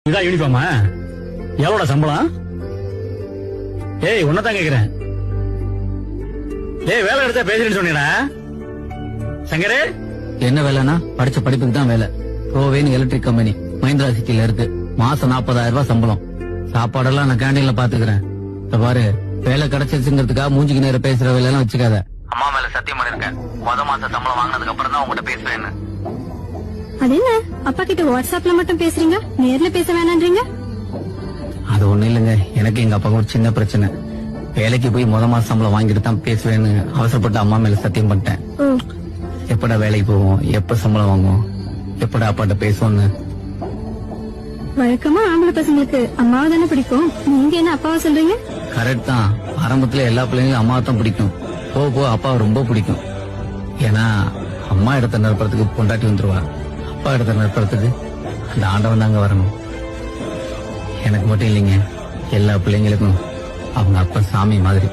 இதான் யூனிஃபார்மா? எவ்வளோட சம்பளம்? ஏய் உன்னதான் கேக்குறேன். ஏய் வேலை எடுத்தா பேசுறேன்னு சொன்னீடா சங்கரே. என்ன வேலைன்னா படிச்ச படிப்புக்கு தான் வேலை. ரோவேன் எலக்ட்ரிக் கம்பெனி மஹிந்திரா சிட்டில இருக்கு. மாசம் 40,000 ரூபாய் சம்பளம். சாப்பாடெல்லாம் நான் கேண்டீன்ல பாத்துக்கிறேன். பாரு, வேலை கிடைச்சிருச்சுங்கிறதுக்காக மூஞ்சிக்கு நேரம் பேசுற வேலை எல்லாம் வச்சுக்காத. அம்மா மேல சத்தியம் பண்ணிருக்கேன். மாசம் சம்பளம் வாங்கினதுக்கு அப்புறம் தான் உங்ககிட்ட பேசுவேன்னு. அது என்ன அப்பா கிட்ட வாட்ஸ்அப்ல மட்டும் பேசுறீங்க, நேர்ல பேச வேணான்றீங்க? அது ஒண்ணு இல்லைங்க, எனக்கு எங்க அப்பாவுக்கு ஒரு சின்ன பிரச்சனை. வேலைக்கு போய் மாசம் சம்பளம் வாங்கிட்டு தான் பேசுவேன்னு அவசரப்பட்டு அம்மா மேல சத்தியம் பண்ணிட்டேன். எப்படா வேலைக்கு போவோம், எப்ப சம்பளம் வாங்குவோம், எப்படா அப்பாட்ட பேசுவோம்னு. வழக்கமா ஆம்பளை பசங்களுக்கு அம்மாவை தானே பிடிக்கும், நீங்க என்ன அப்பாவை சொல்றீங்க? கரெக்ட் தான். ஆரம்பத்துல எல்லா பிள்ளைங்களும் அம்மாவை தான் பிடிக்கும். போக போக அப்பாவை ரொம்ப பிடிக்கும். ஏன்னா அம்மா இடத்த நிரப்புறதுக்கு பொண்டாட்டி வந்துருவா, அப்பா இடத்த நிரப்புறதுக்கு அந்த ஆண்டவன் தாங்க வரணும். எனக்கு மட்டும் இல்லைங்க, எல்லா பிள்ளைங்களுக்கும் அவங்க அப்பா சாமி மாதிரி.